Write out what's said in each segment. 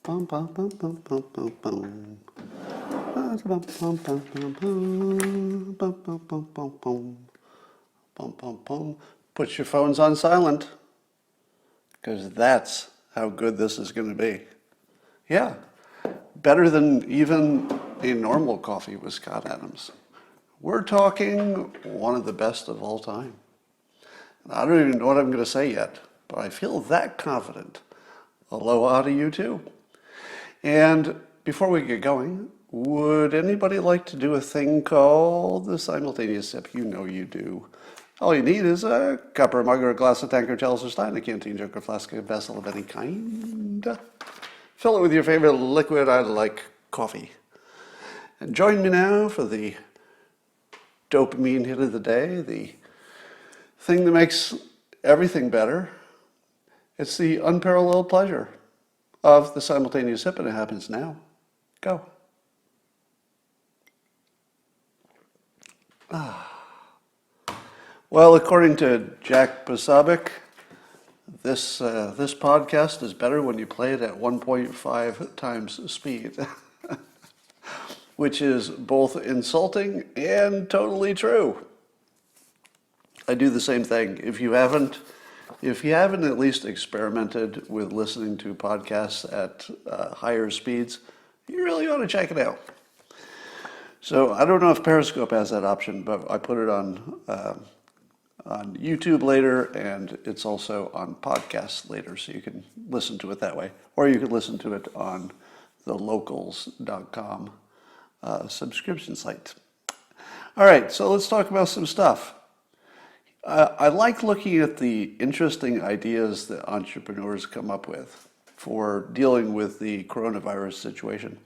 Bum, bum, bum, bum, bum, bum, bum. Bum, bum, bum, bum, bum, bum, bum, bum, bum, bum. Bum, bum, bum. Put your phones on silent, because that's how good this is going to be. Yeah, better than even a normal coffee with Scott Adams. We're talking one of the best of all time. I don't even know what I'm going to say yet, but I feel that confident. Aloha to you too. And before we get going, would anybody like to do a thing called the simultaneous sip? You know you do. All you need is a cup or a mug or a glass, a tankard, chalice or stein, a canteen, jug or flask, a vessel of any kind. Fill it with your favorite liquid. I like coffee. And join me now for the dopamine hit of the day, the thing that makes everything better. It's the unparalleled pleasure of the simultaneous sip, and it happens now. Go. Well, according to Jack Posobiec, this podcast is better when you play it at 1.5 times speed, which is both insulting and totally true. I do the same thing. If you haven't at least experimented with listening to podcasts at higher speeds, you really ought to check it out. So I don't know if Periscope has that option, but I put it on YouTube later, and it's also on podcasts later, so you can listen to it that way. Or you can listen to it on the locals.com subscription site. All right, so let's talk about some stuff. I like looking at the interesting ideas that entrepreneurs come up with for dealing with the coronavirus situation.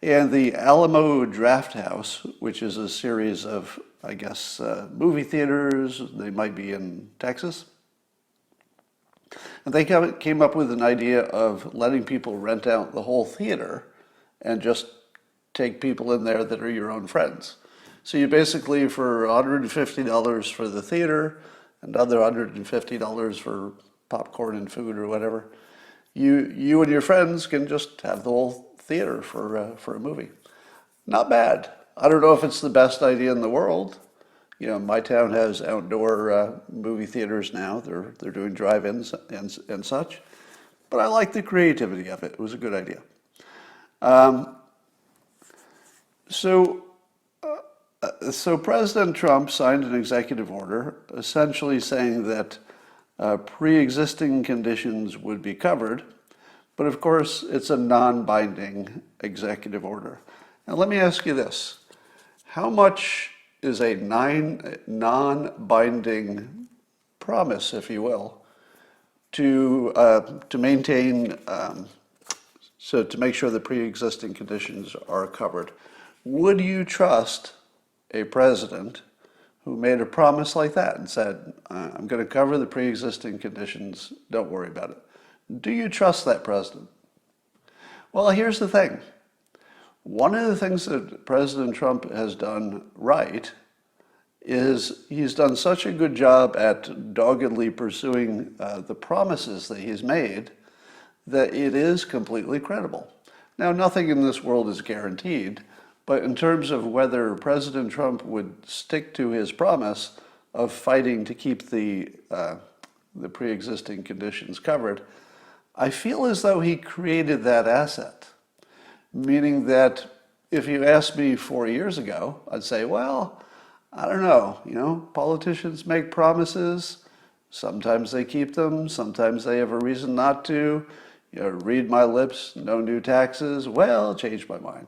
And the Alamo Draft House, which is a series of, I guess, movie theaters, they might be in Texas. And they came up with an idea of letting people rent out the whole theater and just take people in there that are your own friends. So you basically, for $150 for the theater, another $150 for popcorn and food or whatever, you and your friends can just have the whole theater for a movie. Not bad. I don't know if it's the best idea in the world. You know, my town has outdoor movie theaters now. They're doing drive-ins and such. But I like the creativity of it. It was a good idea. So President Trump signed an executive order essentially saying that pre-existing conditions would be covered, but of course it's a non-binding executive order. Now let me ask you this. How much is a non-binding promise, if you will, to maintain, so to make sure the pre-existing conditions are covered? Would you trust a president who made a promise like that and said, I'm going to cover the pre-existing conditions, don't worry about it? Do you trust that president? Well, here's the thing. One of the things that President Trump has done right is he's done such a good job at doggedly pursuing the promises that he's made that it is completely credible. Now, nothing in this world is guaranteed, but in terms of whether President Trump would stick to his promise of fighting to keep the pre-existing conditions covered, I feel as though he created that asset. Meaning that if you asked me 4 years ago, I'd say, well, I don't know, politicians make promises, sometimes they keep them, sometimes they have a reason not to, read my lips, no new taxes, well, changed my mind.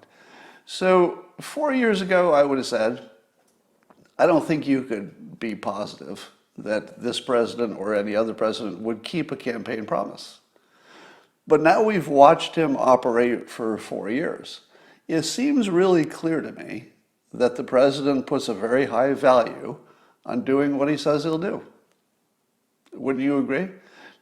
So 4 years ago, I would have said, I don't think you could be positive that this president or any other president would keep a campaign promise. But now we've watched him operate for 4 years. It seems really clear to me that the president puts a very high value on doing what he says he'll do. Wouldn't you agree?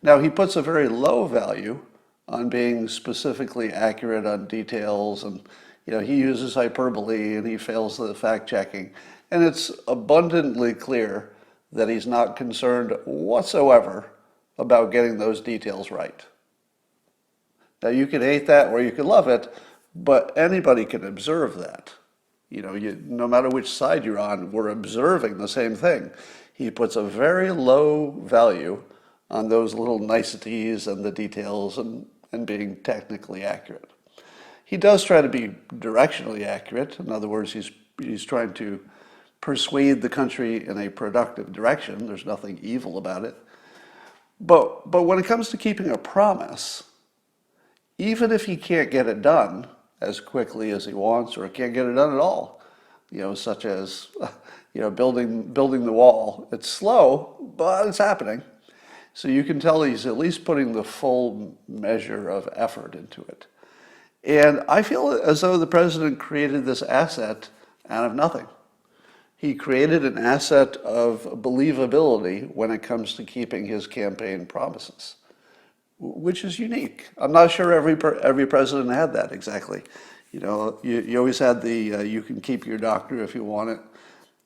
Now, he puts a very low value on being specifically accurate on details, and he uses hyperbole and he fails the fact checking. And it's abundantly clear that he's not concerned whatsoever about getting those details right. Now, you can hate that or you can love it, but anybody can observe that. No matter which side you're on, we're observing the same thing. He puts a very low value on those little niceties and the details and being technically accurate. He does try to be directionally accurate. In other words, he's trying to persuade the country in a productive direction. There's nothing evil about it. But when it comes to keeping a promise, even if he can't get it done as quickly as he wants, or can't get it done at all, such as building the wall, it's slow, but it's happening. So you can tell he's at least putting the full measure of effort into it. And I feel as though the president created this asset out of nothing. He created an asset of believability when it comes to keeping his campaign promises, which is unique. I'm not sure every president had that exactly. You always had the you can keep your doctor if you want it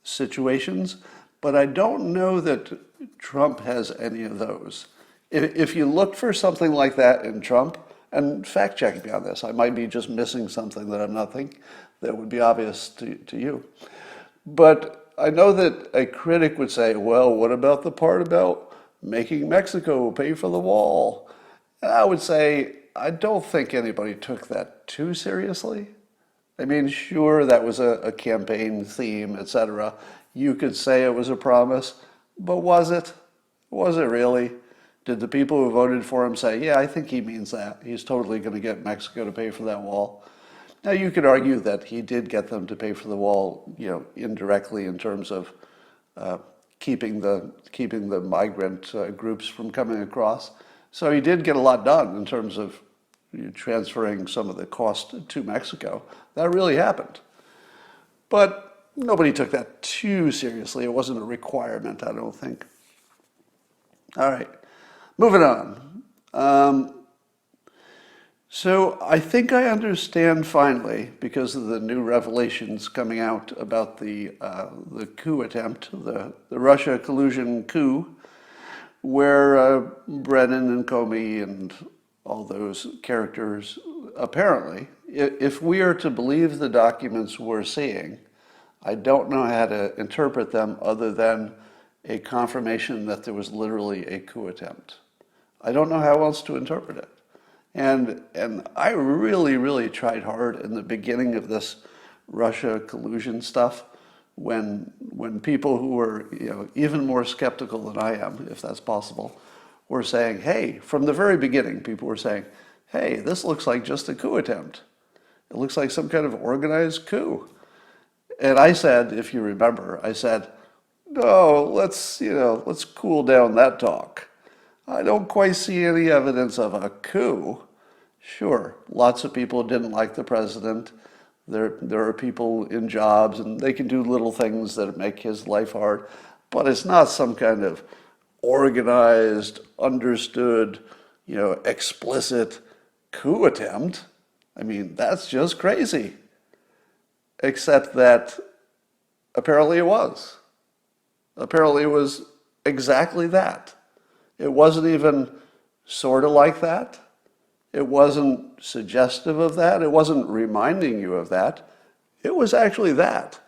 situations, but I don't know that Trump has any of those. If you look for something like that in Trump, and fact check me on this, I might be just missing something that I'm not thinking that would be obvious to you. But I know that a critic would say, well, what about the part about making Mexico pay for the wall? And I would say, I don't think anybody took that too seriously. I mean, sure, that was a campaign theme, etc. You could say it was a promise, but was it? Was it really? Did the people who voted for him say, yeah, I think he means that. He's totally going to get Mexico to pay for that wall. Now, you could argue that he did get them to pay for the wall, indirectly in terms of keeping the migrant groups from coming across. So he did get a lot done in terms of transferring some of the cost to Mexico. That really happened. But nobody took that too seriously. It wasn't a requirement, I don't think. All right, moving on. So I think I understand finally, because of the new revelations coming out about the coup attempt, the Russia collusion coup, where Brennan and Comey and all those characters, apparently, if we are to believe the documents we're seeing, I don't know how to interpret them other than a confirmation that there was literally a coup attempt. I don't know how else to interpret it. And I really, really tried hard in the beginning of this Russia collusion stuff when people who were even more skeptical than I am, if that's possible, were saying, hey, from the very beginning, people were saying, hey, this looks like just a coup attempt. It looks like some kind of organized coup. And I said, if you remember, I said, no, let's cool down that talk. I don't quite see any evidence of a coup. Sure, lots of people didn't like the president. There are people in jobs and they can do little things that make his life hard, but it's not some kind of organized, understood, explicit coup attempt. I mean, that's just crazy. Except that apparently it was. Apparently it was exactly that. It wasn't even sort of like that. It wasn't suggestive of that. It wasn't reminding you of that. It was actually that,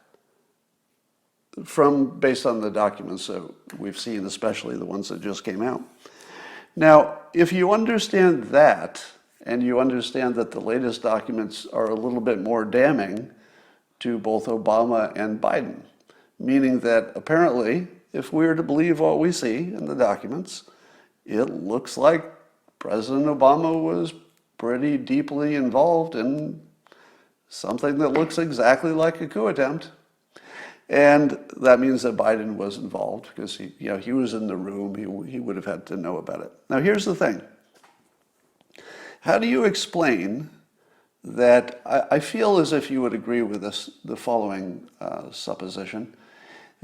based on the documents that we've seen, especially the ones that just came out. Now, if you understand that, and you understand that the latest documents are a little bit more damning to both Obama and Biden, meaning that apparently, if we are to believe what we see in the documents, it looks like President Obama was pretty deeply involved in something that looks exactly like a coup attempt. And that means that Biden was involved because he was in the room. He would have had to know about it. Now, here's the thing. How do you explain that? I feel as if you would agree with the following supposition,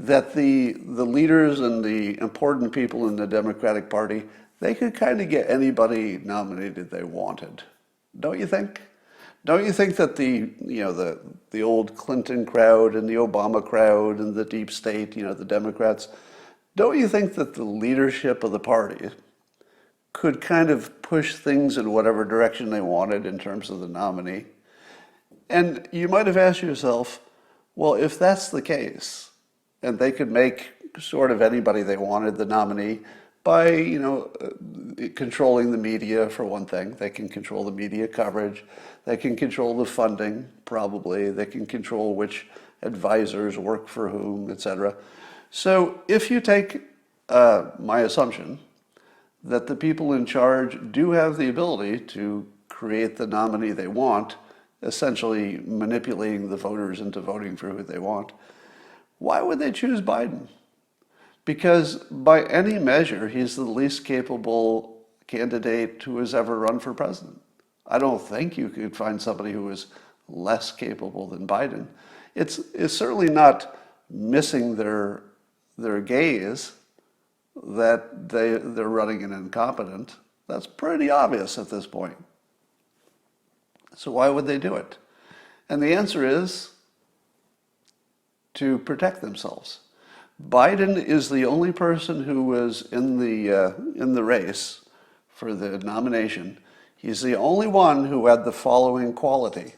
that the leaders and the important people in the Democratic Party, they could kind of get anybody nominated they wanted. Don't you think? Don't you think that the old Clinton crowd and the Obama crowd and the deep state, the Democrats, don't you think that the leadership of the party could kind of push things in whatever direction they wanted in terms of the nominee. And you might have asked yourself, well, if that's the case, and they could make sort of anybody they wanted the nominee by, controlling the media for one thing. They can control the media coverage. They can control the funding, probably. They can control which advisors work for whom, etc. So if you take my assumption that the people in charge do have the ability to create the nominee they want, essentially manipulating the voters into voting for who they want, why would they choose Biden? Because by any measure, he's the least capable candidate who has ever run for president. I don't think you could find somebody who is less capable than Biden. It's certainly not missing their gaze that they're running an incompetent. That's pretty obvious at this point. So why would they do it? And the answer is to protect themselves. Biden is the only person who was in the race for the nomination. He's the only one who had the following quality.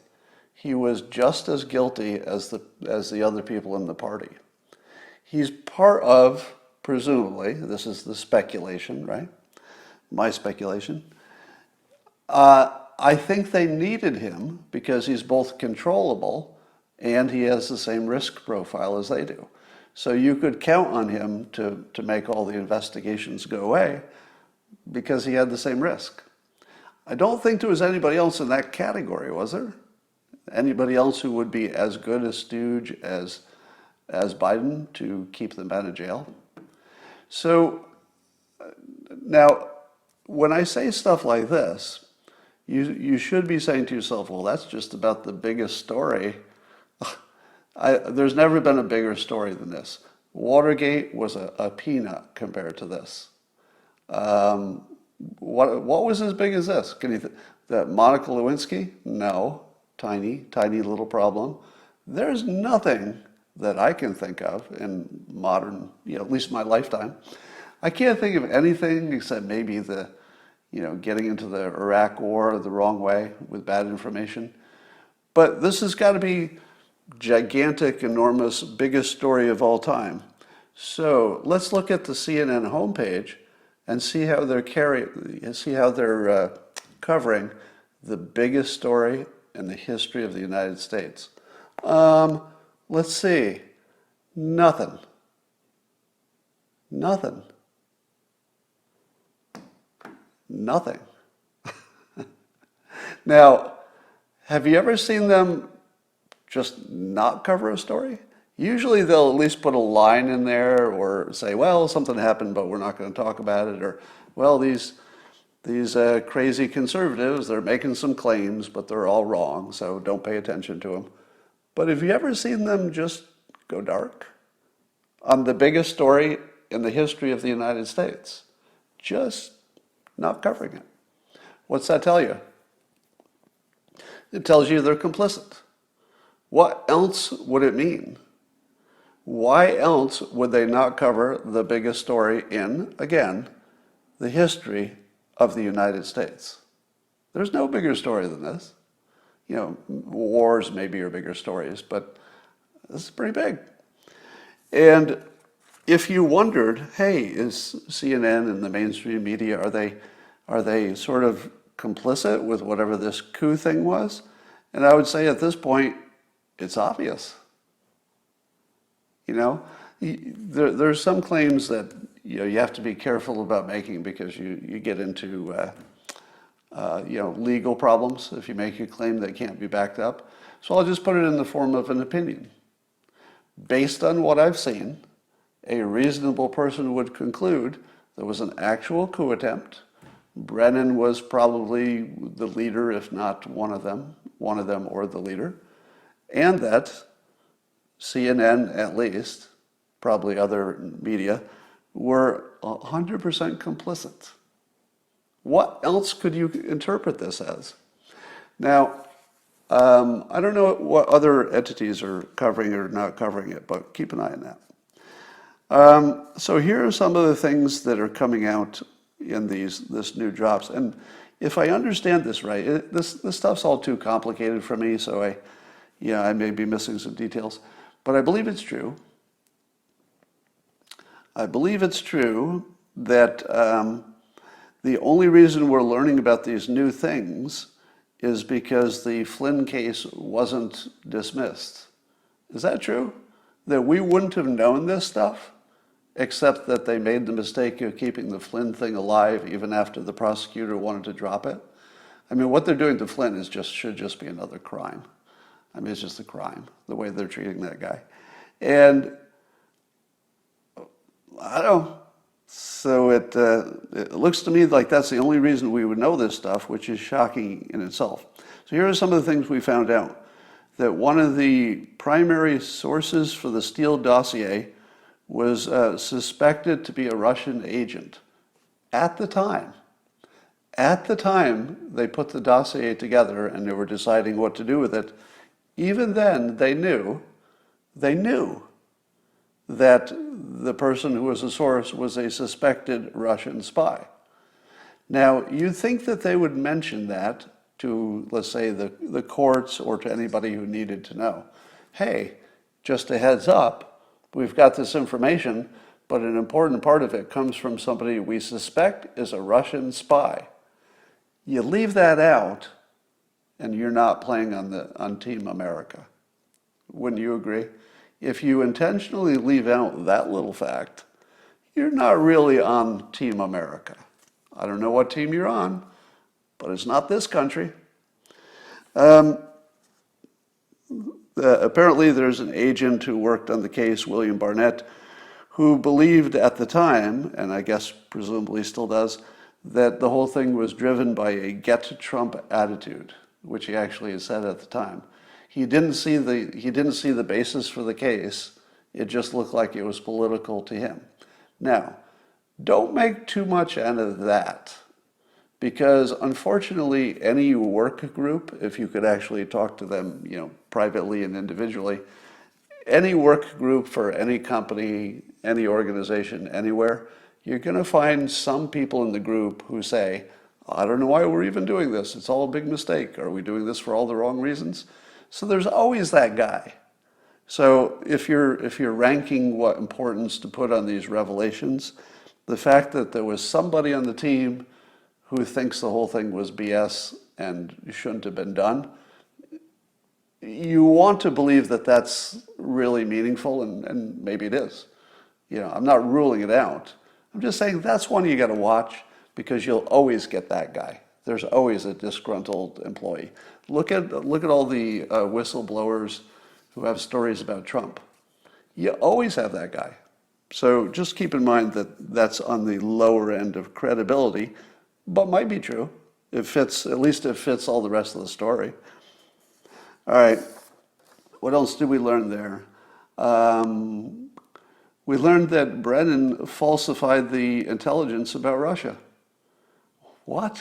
He was just as guilty as the other people in the party. He's part of, presumably, this is the speculation, right? My speculation. I think they needed him because he's both controllable and he has the same risk profile as they do. So you could count on him to make all the investigations go away because he had the same risk. I don't think there was anybody else in that category, was there? Anybody else who would be as good a stooge as Biden to keep them out of jail? So now, when I say stuff like this, you should be saying to yourself, well, that's just about the biggest story. There's never been a bigger story than this. Watergate was a peanut compared to this. What was as big as this? That Monica Lewinsky? No. Tiny little problem. There's nothing that I can think of in modern, at least my lifetime. I can't think of anything except maybe getting into the Iraq war the wrong way with bad information. But this has got to be gigantic, enormous, biggest story of all time. So let's look at the CNN homepage and see how they're covering the biggest story in the history of the United States. Let's see. Nothing. Now, have you ever seen them just not cover a story? Usually they'll at least put a line in there or say, well, something happened, but we're not going to talk about it. Or, well, these crazy conservatives, they're making some claims, but they're all wrong, so don't pay attention to them. But have you ever seen them just go dark on the biggest story in the history of the United States? Just not covering it. What's that tell you? It tells you they're complicit. What else would it mean? Why else would they not cover the biggest story in, again, the history of the United States? There's no bigger story than this. Wars maybe are bigger stories, but this is pretty big. And if you wondered, hey, is CNN and the mainstream media, are they sort of complicit with whatever this coup thing was? And I would say at this point, it's obvious. There's some claims that you have to be careful about making because you get into legal problems if you make a claim that can't be backed up. So I'll just put it in the form of an opinion. Based on what I've seen, a reasonable person would conclude there was an actual coup attempt. Brennan was probably the leader, if not one of them or the leader, and that CNN, at least, probably other media, were 100% complicit. What else could you interpret this as? Now, I don't know what other entities are covering or not covering it, but keep an eye on that. So here are some of the things that are coming out in this new drops. And if I understand this right, this stuff's all too complicated for me, so I may be missing some details, but I believe it's true. I believe it's true that the only reason we're learning about these new things is because the Flynn case wasn't dismissed. Is that true? That we wouldn't have known this stuff, except that they made the mistake of keeping the Flynn thing alive even after the prosecutor wanted to drop it? I mean, what they're doing to Flynn should just be another crime. I mean, it's just a crime, the way they're treating that guy. And I don't know. So it looks to me like that's the only reason we would know this stuff, which is shocking in itself. So here are some of the things we found out. That one of the primary sources for the Steele dossier was suspected to be a Russian agent at the time. At the time they put the dossier together and they were deciding what to do with it, even then they knew that the person who was the source was a suspected Russian spy. Now, you'd think that they would mention that to, let's say, the courts or to anybody who needed to know. Hey, just a heads up, we've got this information, but an important part of it comes from somebody we suspect is a Russian spy. You leave that out, and you're not playing on Team America. Wouldn't you agree? If you intentionally leave out that little fact, you're not really on Team America. I don't know what team you're on, but it's not this country. Apparently there's an agent who worked on the case, William Barnett, who believed at the time, and I guess presumably still does, that the whole thing was driven by a get Trump attitude, which he actually had said at the time. He didn't see the basis for the case. It just looked like it was political to him. Now, don't make too much out of that, because unfortunately any work group, if you could actually talk to them, privately and individually, any work group for any company, any organization, anywhere, you're going to find some people in the group who say, I don't know why we're even doing this. It's all a big mistake. Are we doing this for all the wrong reasons? So there's always that guy. So if you're ranking what importance to put on these revelations, the fact that there was somebody on the team who thinks the whole thing was BS and shouldn't have been done, you want to believe that that's really meaningful, and maybe it is. I'm not ruling it out. I'm just saying that's one you got to watch, because you'll always get that guy. There's always a disgruntled employee. Look at all the whistleblowers who have stories about Trump. You always have that guy. So just keep in mind that that's on the lower end of credibility, but might be true. At least it fits all the rest of the story. All right, what else did we learn there? We learned that Brennan falsified the intelligence about Russia. What?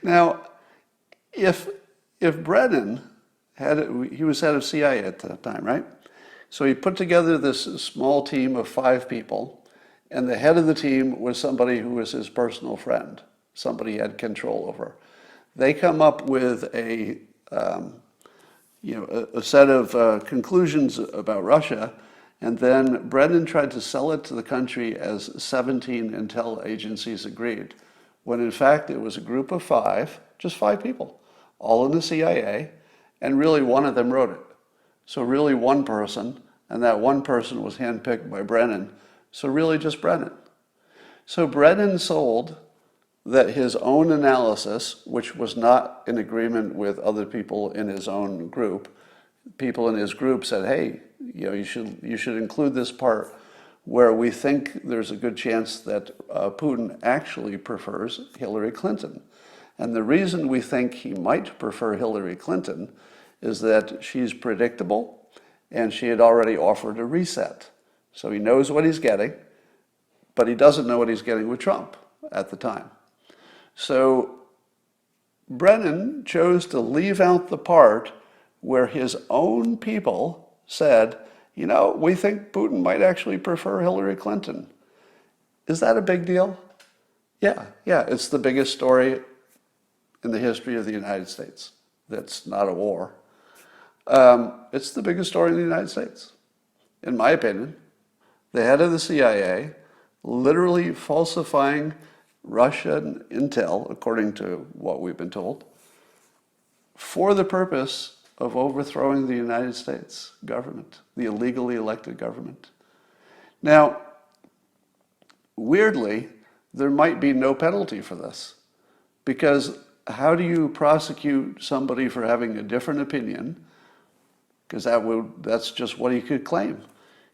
Now, if Brennan he was head of CIA at the time, right? So he put together this small team of 5 people, and the head of the team was somebody who was his personal friend, somebody he had control over. They come up with a set of conclusions about Russia, and then Brennan tried to sell it to the country as 17 intel agencies agreed, when in fact it was a group of 5, just 5 people, all in the CIA, and really one of them wrote it. So really one person, and that one person was handpicked by Brennan, so really just Brennan. So Brennan sold that his own analysis, which was not in agreement with other people in his own group, people in his group said, hey, you should include this part where we think there's a good chance that Putin actually prefers Hillary Clinton. And the reason we think he might prefer Hillary Clinton is that she's predictable and she had already offered a reset. So he knows what he's getting, but he doesn't know what he's getting with Trump at the time. So Brennan chose to leave out the part where his own people said, we think Putin might actually prefer Hillary Clinton. Is that a big deal? Yeah, it's the biggest story in the history of the United States. That's not a war. It's the biggest story in the United States, in my opinion. The head of the CIA literally falsifying Russian intel, according to what we've been told, for the purpose of overthrowing the United States government, the illegally elected government. Now, weirdly, there might be no penalty for this, because how do you prosecute somebody for having a different opinion? Because that's just what he could claim.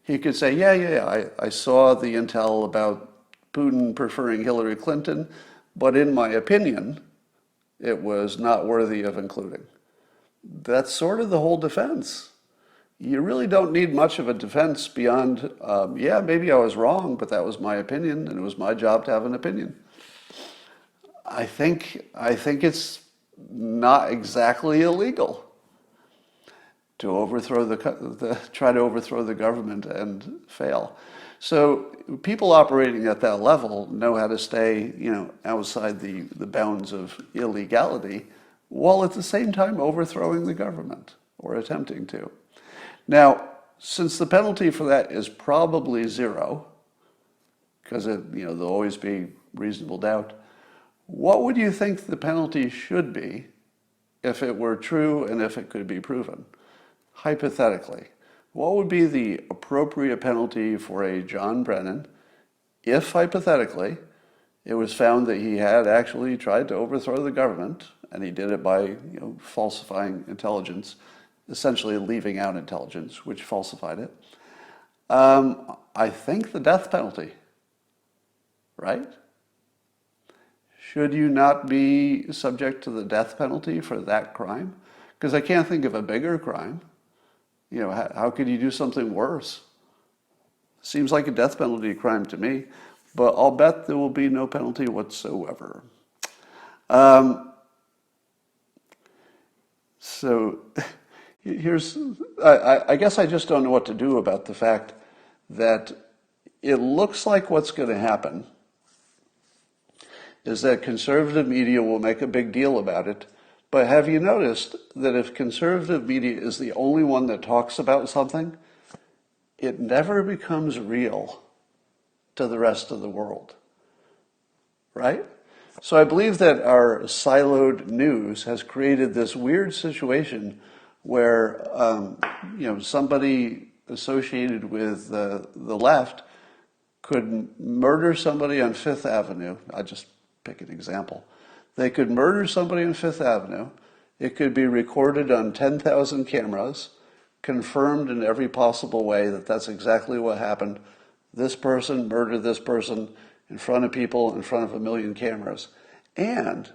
He could say, yeah, I saw the intel about Putin preferring Hillary Clinton, but in my opinion, it was not worthy of including. That's sort of the whole defense. You really don't need much of a defense beyond, yeah, maybe I was wrong, but that was my opinion, and it was my job to have an opinion. I think it's not exactly illegal to try to overthrow the government and fail. So people operating at that level know how to stay, outside the bounds of illegality, while at the same time overthrowing the government or attempting to. Now, since the penalty for that is probably zero, because there'll always be reasonable doubt, what would you think the penalty should be if it were true and if it could be proven? Hypothetically, what would be the appropriate penalty for a John Brennan if, hypothetically, it was found that he had actually tried to overthrow the government, and he did it by falsifying intelligence, essentially leaving out intelligence, which falsified it? I think the death penalty, right? Should you not be subject to the death penalty for that crime? Because I can't think of a bigger crime. How could you do something worse? Seems like a death penalty crime to me, but I'll bet there will be no penalty whatsoever. So I guess I just don't know what to do about the fact that it looks like what's going to happen is that conservative media will make a big deal about it. But have you noticed that if conservative media is the only one that talks about something, it never becomes real to the rest of the world, right? So I believe that our siloed news has created this weird situation where, somebody associated with the left could murder somebody on Fifth Avenue. I just pick an example. They could murder somebody on Fifth Avenue. It could be recorded on 10,000 cameras, confirmed in every possible way that that's exactly what happened. This person murdered this person in front of people, in front of 1 million cameras. And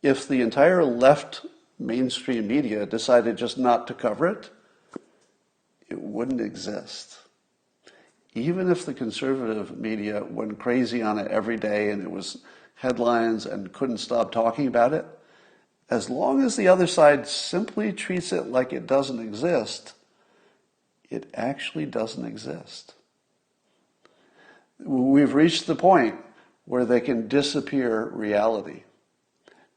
if the entire left mainstream media decided just not to cover it, it wouldn't exist. Even if the conservative media went crazy on it every day and it was headlines and couldn't stop talking about it, as long as the other side simply treats it like it doesn't exist, it actually doesn't exist. We've reached the point where they can disappear reality.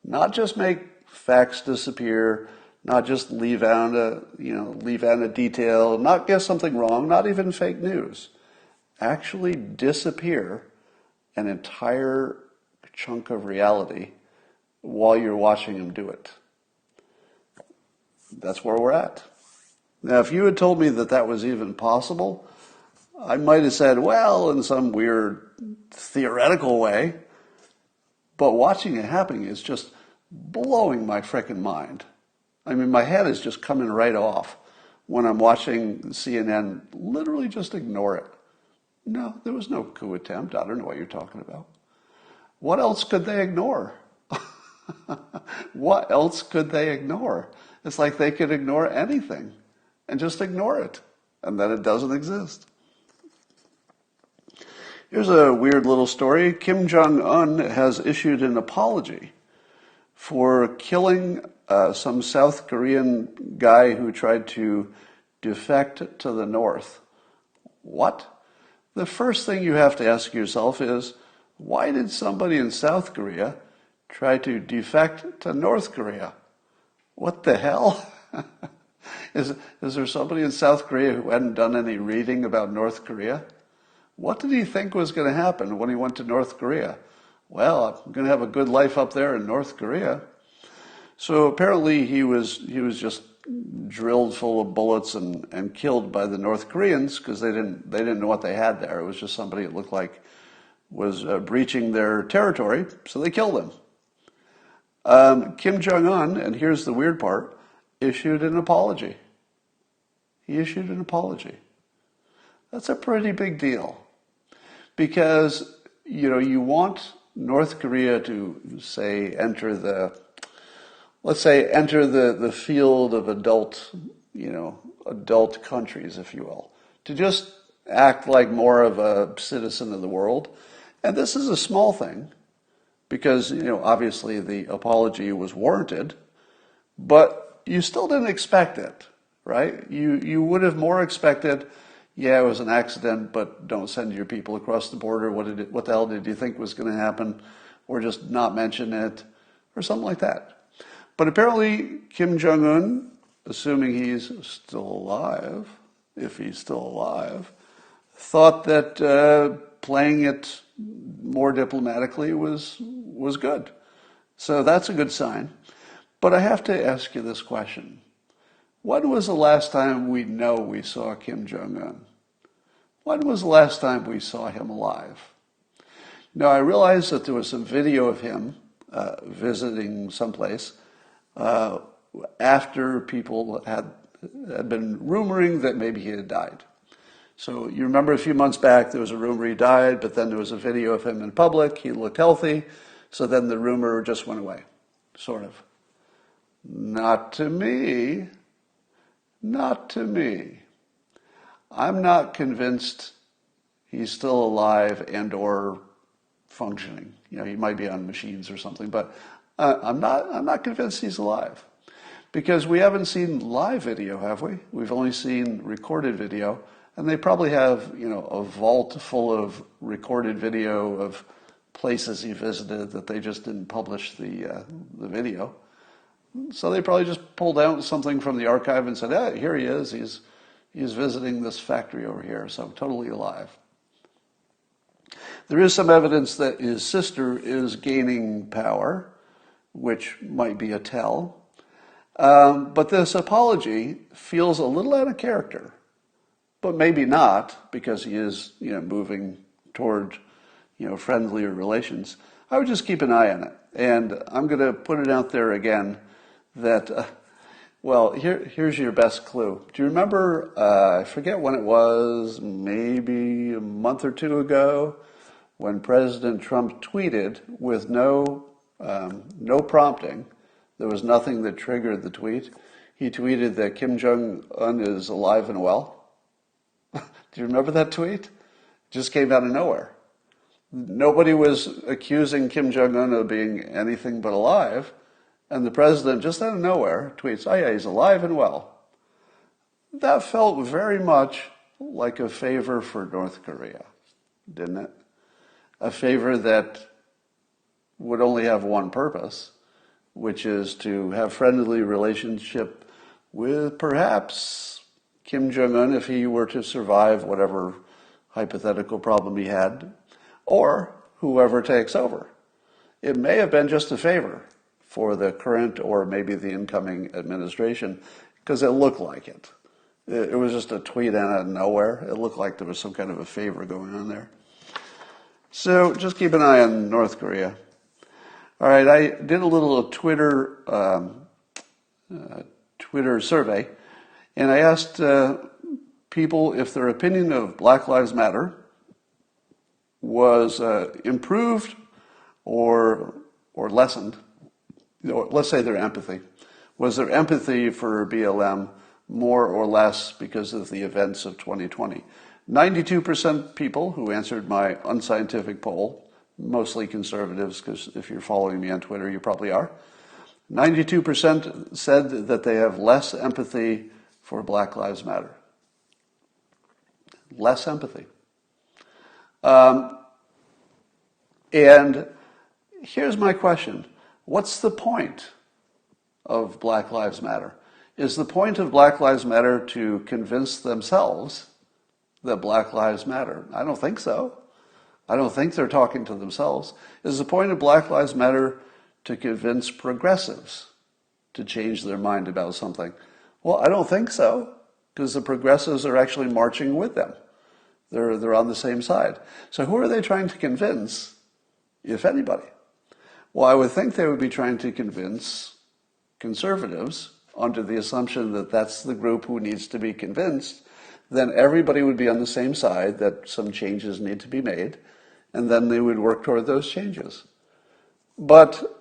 Not just make facts disappear, not just leave out a detail, not get something wrong, not even fake news. Actually disappear an entire chunk of reality while you're watching them do it. That's where we're at. Now, if you had told me that that was even possible, I might have said, well, in some weird theoretical way, but watching it happening is just blowing my frickin' mind. I mean, my head is just coming right off when I'm watching CNN literally just ignore it. No, there was no coup attempt. I don't know what you're talking about. What else could they ignore? What else could they ignore? It's like they could ignore anything and just ignore it, and then it doesn't exist. Here's a weird little story. Kim Jongun has issued an apology for killing some South Korean guy who tried to defect to the North. What? The first thing you have to ask yourself is, Why did somebody in South Korea try to defect to North Korea? What the hell? Is there somebody in South Korea who hadn't done any reading about North Korea? What did he think was going to happen when he went to North Korea? Well, I'm going to have a good life up there in North Korea. So apparently he was just drilled full of bullets and killed by the North Koreans because they didn't know what they had there. It was just somebody that looked like was breaching their territory, so they killed him. Kim Jong-un, and here's the weird part, issued an apology. He issued an apology. That's a pretty big deal because, you want North Korea to, let's say, enter the field of adult countries, if you will, to just act like more of a citizen of the world. And this is a small thing because, obviously the apology was warranted, but you still didn't expect it, right? You would have more expected, yeah, it was an accident, but don't send your people across the border. What the hell did you think was going to happen? Or just not mention it, or something like that. But apparently Kim Jong-un, assuming he's still alive, if he's still alive, thought that playing it more diplomatically was good. So that's a good sign. But I have to ask you this question. When was the last time we saw Kim Jong-un? When was the last time we saw him alive? Now, I realize that there was some video of him visiting someplace after people had been rumoring that maybe he had died. So you remember a few months back there was a rumor he died, but then there was a video of him in public. He looked healthy, so then the rumor just went away, sort of. Not to me. Not to me. I'm not convinced he's still alive and or functioning. He might be on machines or something, but I'm not convinced he's alive. Because we haven't seen live video, have we? We've only seen recorded video, and they probably have, a vault full of recorded video of places he visited that they just didn't publish the video. So they probably just pulled out something from the archive and said, "Hey, here he is. He's visiting this factory over here, so totally alive." There is some evidence that his sister is gaining power, which might be a tell. But this apology feels a little out of character, but maybe not, because he is, moving toward, friendlier relations. I would just keep an eye on it. And I'm going to put it out there again that, here's your best clue. Do you remember, I forget when it was, maybe a month or two ago, when President Trump tweeted with no prompting? There was nothing that triggered the tweet. He tweeted that Kim Jong-un is alive and well. Do you remember that tweet? It just came out of nowhere. Nobody was accusing Kim Jong-un of being anything but alive. And the president, just out of nowhere, tweets, "Oh yeah, he's alive and well." That felt very much like a favor for North Korea, didn't it? A favor that would only have one purpose, which is to have friendly relationship with perhaps Kim Jong-un if he were to survive whatever hypothetical problem he had, or whoever takes over. It may have been just a favor for the current or maybe the incoming administration, because it looked like it. It was just a tweet out of nowhere. It looked like there was some kind of a favor going on there. So just keep an eye on North Korea. All right, I did a little Twitter survey, and I asked people if their opinion of Black Lives Matter was improved or lessened. Let's say their empathy. Was their empathy for BLM more or less because of the events of 2020? 92% people who answered my unscientific poll, mostly conservatives, because if you're following me on Twitter, you probably are. 92% said that they have less empathy for Black Lives Matter. Less empathy. And here's my question. What's the point of Black Lives Matter? Is the point of Black Lives Matter to convince themselves that Black Lives Matter? I don't think so. I don't think they're talking to themselves. Is the point of Black Lives Matter to convince progressives to change their mind about something? Well, I don't think so, because the progressives are actually marching with them. They're on the same side. So who are they trying to convince, if anybody? Well, I would think they would be trying to convince conservatives under the assumption that that's the group who needs to be convinced. Then everybody would be on the same side, that some changes need to be made, and then they would work toward those changes. But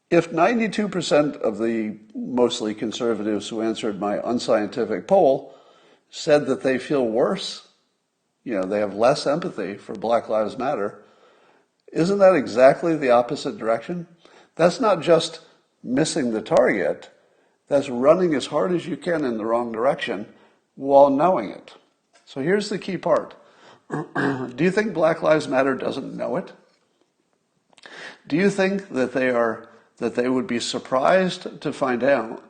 if 92% of the mostly conservatives who answered my unscientific poll said that they feel worse, they have less empathy for Black Lives Matter, isn't that exactly the opposite direction? That's not just missing the target, that's running as hard as you can in the wrong direction while knowing it. So here's the key part. Do you think Black Lives Matter doesn't know it? Do you think that they would be surprised to find out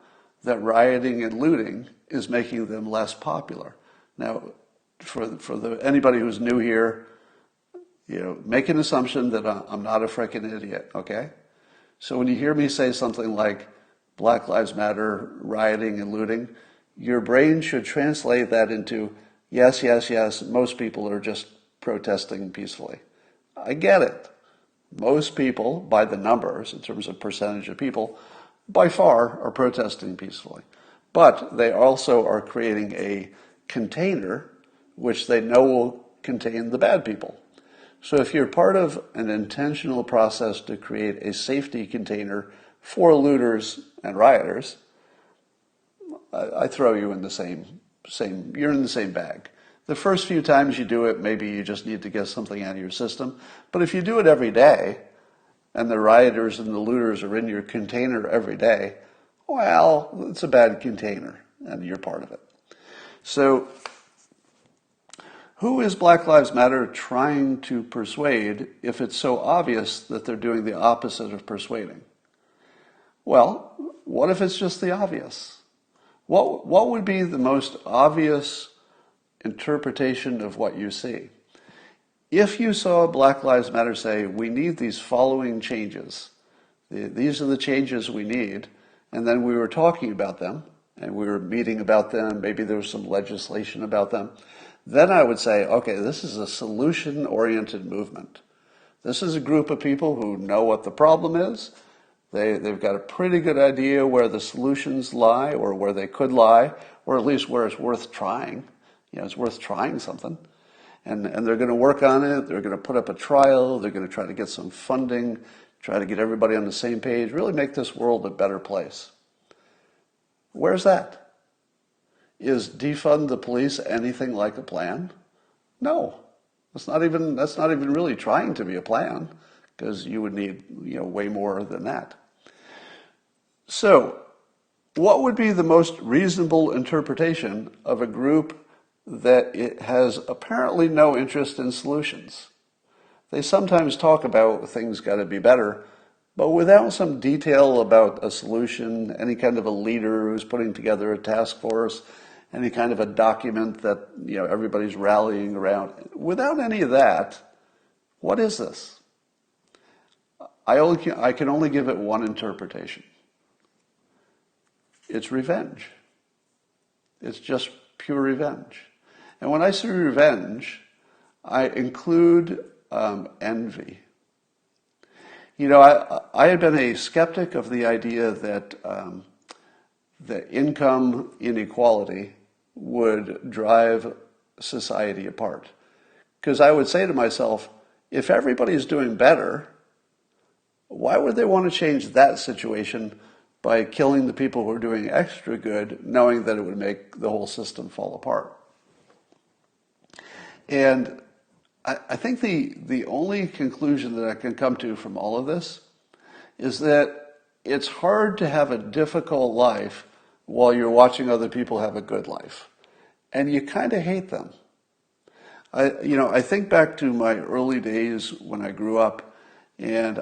that rioting and looting is making them less popular? Now, for anybody who's new here, make an assumption that I'm not a frickin' idiot, okay? So when you hear me say something like Black Lives Matter, rioting and looting, your brain should translate that into yes, most people are just protesting peacefully. I get it. Most people, by the numbers, in terms of percentage of people, by far are protesting peacefully. But they also are creating a container which they know will contain the bad people. So if you're part of an intentional process to create a safety container for looters and rioters, I throw you in the same, you're in the same bag. The first few times you do it, maybe you just need to get something out of your system. But if you do it every day, and the rioters and the looters are in your container every day, well, it's a bad container, and you're part of it. So who is Black Lives Matter trying to persuade if it's so obvious that they're doing the opposite of persuading? Well, what if it's just the obvious? What would be the most obvious interpretation of what you see? If you saw Black Lives Matter say, we need these following changes, these are the changes we need, and then we were talking about them, and we were meeting about them, maybe there was some legislation about them, then I would say, okay, this is a solution-oriented movement. This is a group of people who know what the problem is. They've got a pretty good idea where the solutions lie, or where they could lie, or at least where it's worth trying. It's worth trying something. And they're going to work on it. They're going to put up a trial. They're going to try to get some funding, try to get everybody on the same page, really make this world a better place. Where's that? Is defund the police anything like a plan? No. That's not even really trying to be a plan, because you would need way more than that. So, what would be the most reasonable interpretation of a group that it has apparently no interest in solutions? They sometimes talk about things got to be better, but without some detail about a solution, any kind of a leader who's putting together a task force, any kind of a document that everybody's rallying around. Without any of that, what is this? I can only give it one interpretation. It's revenge. It's just pure revenge. And when I say revenge, I include envy. I had been a skeptic of the idea that the income inequality would drive society apart. Because I would say to myself, if everybody's doing better, why would they want to change that situation by killing the people who are doing extra good, knowing that it would make the whole system fall apart? And I think the only conclusion that I can come to from all of this is that it's hard to have a difficult life while you're watching other people have a good life. And you kind of hate them. I think back to my early days when I grew up, And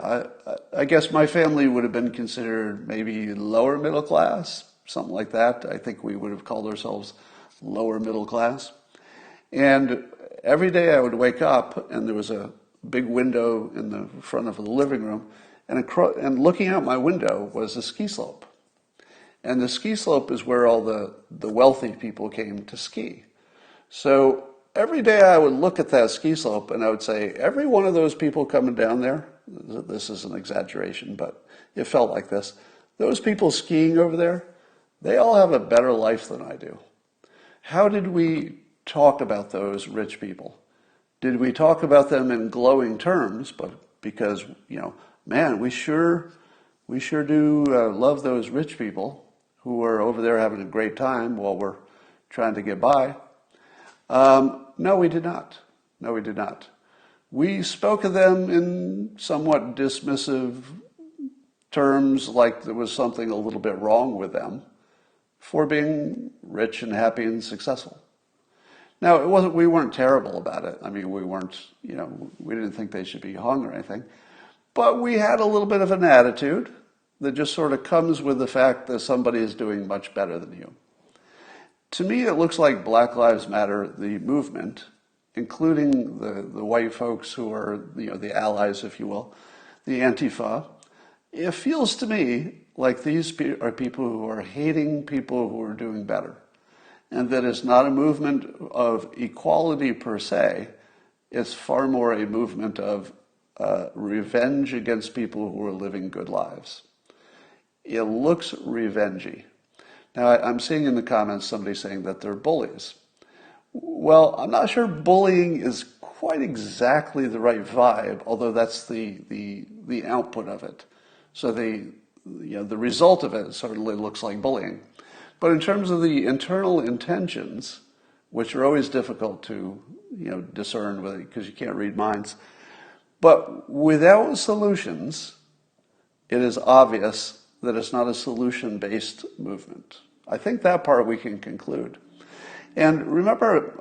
I guess my family would have been considered maybe lower middle class, something like that. I think we would have called ourselves lower middle class. And every day I would wake up and there was a big window in the front of the living room, and looking out my window was a ski slope. And the ski slope is where all the wealthy people came to ski. So every day I would look at that ski slope and I would say, every one of those people coming down there, this is an exaggeration, but it felt like this. Those people skiing over there, they all have a better life than I do. How did we talk about those rich people? Did we talk about them in glowing terms? But because, man, we sure do love those rich people who are over there having a great time while we're trying to get by. No, we did not. No, we did not. We spoke of them in somewhat dismissive terms, like there was something a little bit wrong with them for being rich and happy and successful. Now, we weren't terrible about it. I mean, we weren't, we didn't think they should be hung or anything. But we had a little bit of an attitude that just sort of comes with the fact that somebody is doing much better than you. To me, it looks like Black Lives Matter, the movement, including the white folks who are, the allies, if you will, the Antifa. It feels to me like these are people who are hating people who are doing better. And that it's not a movement of equality per se. It's far more a movement of revenge against people who are living good lives. It looks revengey. Now, I'm seeing in the comments somebody saying that they're bullies. Well, I'm not sure bullying is quite exactly the right vibe, although that's the output of it. So the result of it certainly looks like bullying. But in terms of the internal intentions, which are always difficult to discern because you can't read minds, but without solutions, it is obvious that it's not a solution-based movement. I think that part we can conclude. And remember,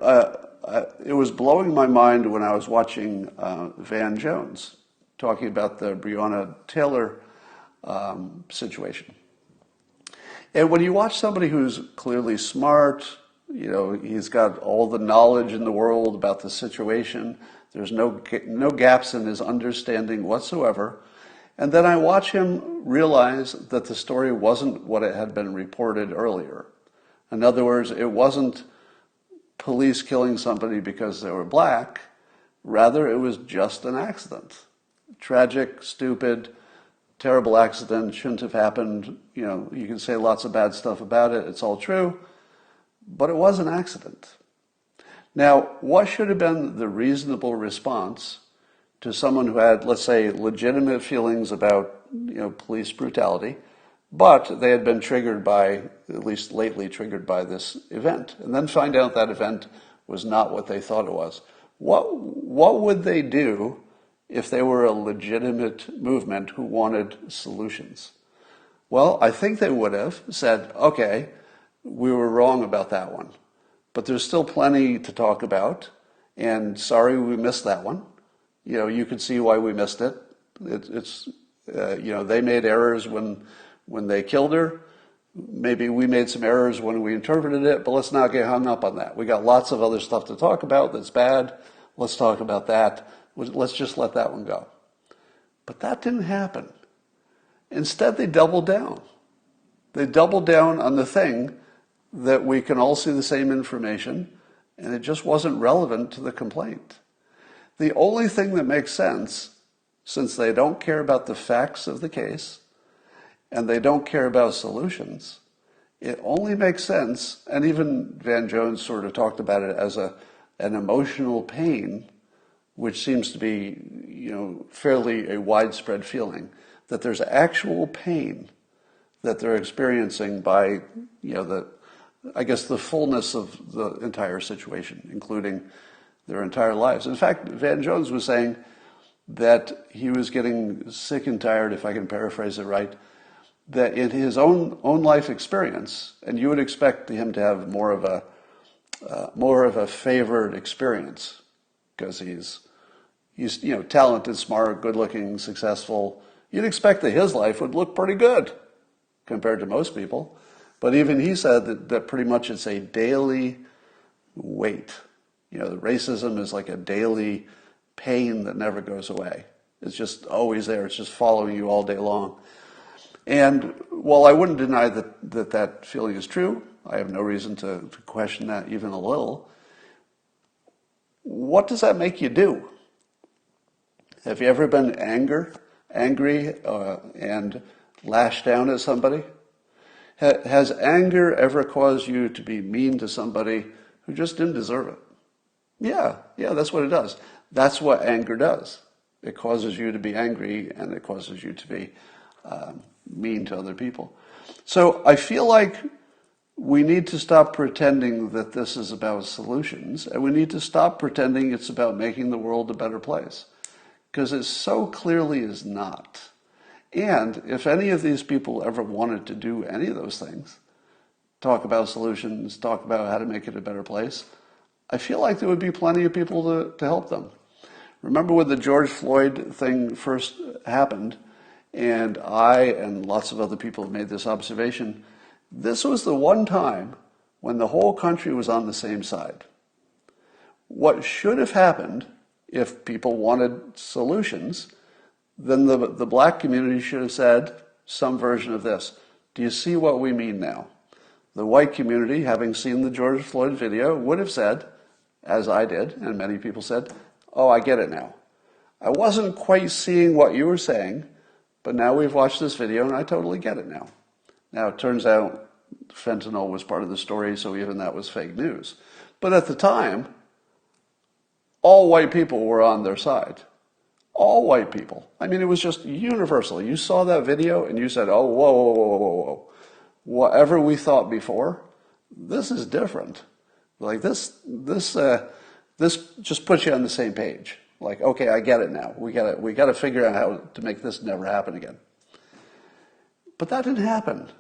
it was blowing my mind when I was watching Van Jones talking about the Breonna Taylor situation. And when you watch somebody who's clearly smart, he's got all the knowledge in the world about the situation, there's no gaps in his understanding whatsoever, and then I watch him realize that the story wasn't what it had been reported earlier. In other words, it wasn't police killing somebody because they were black, rather it was just an accident. Tragic, stupid, terrible accident, shouldn't have happened. You can say lots of bad stuff about it. It's all true. But it was an accident. Now, what should have been the reasonable response to someone who had, let's say, legitimate feelings about, police brutality, but they had been triggered by, at least lately triggered by this event, and then find out that event was not what they thought it was? What would they do if they were a legitimate movement who wanted solutions? Well, I think they would have said, okay, we were wrong about that one, but there's still plenty to talk about, and sorry we missed that one. You can see why we missed it. They made errors when they killed her. Maybe we made some errors when we interpreted it, but let's not get hung up on that. We got lots of other stuff to talk about that's bad. Let's talk about that. Let's just let that one go. But that didn't happen. Instead, they doubled down. They doubled down on the thing that we can all see the same information, and it just wasn't relevant to the complaint. The only thing that makes sense, since they don't care about the facts of the case, and they don't care about solutions, it only makes sense, and even Van Jones sort of talked about it as an emotional pain, which seems to be, fairly a widespread feeling, that there's actual pain that they're experiencing by, the fullness of the entire situation, including their entire lives. In fact, Van Jones was saying that he was getting sick and tired, if I can paraphrase it right, that in his own life experience, and you would expect him to have more of a favored experience because he's he's, talented, smart, good-looking, successful. You'd expect that his life would look pretty good compared to most people. But even he said that pretty much it's a daily weight. The racism is like a daily pain that never goes away. It's just always there. It's just following you all day long. And while I wouldn't deny that feeling is true, I have no reason to question that even a little. What does that make you do? Have you ever been angry and lashed down at somebody? Has anger ever caused you to be mean to somebody who just didn't deserve it? Yeah, that's what it does. That's what anger does. It causes you to be angry, and it causes you to be mean to other people. So I feel like we need to stop pretending that this is about solutions, and we need to stop pretending it's about making the world a better place, because it so clearly is not. And if any of these people ever wanted to do any of those things, talk about solutions, talk about how to make it a better place, I feel like there would be plenty of people to help them. Remember when the George Floyd thing first happened, and I and lots of other people made this observation, this was the one time when the whole country was on the same side. What should have happened, if people wanted solutions, then the black community should have said some version of this. Do you see what we mean now? The white community, having seen the George Floyd video, would have said, as I did, and many people said, oh, I get it now. I wasn't quite seeing what you were saying, but now we've watched this video and I totally get it now. Now, it turns out fentanyl was part of the story, so even that was fake news. But at the time, all white people were on their side. All white people. I mean, it was just universal. You saw that video and you said, oh, whoa, whoa, whoa, whoa, whoa. Whatever we thought before, this is different. Like this just puts you on the same page. Like, okay, I get it now. We got to figure out how to make this never happen again. But that didn't happen.